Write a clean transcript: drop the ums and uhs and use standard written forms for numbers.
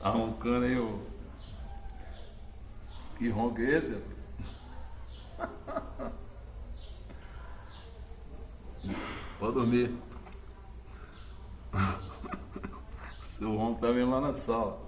Tá roncando aí, ô. Que ronco é esse? Pode dormir. Seu ronco tá vendo lá na sala.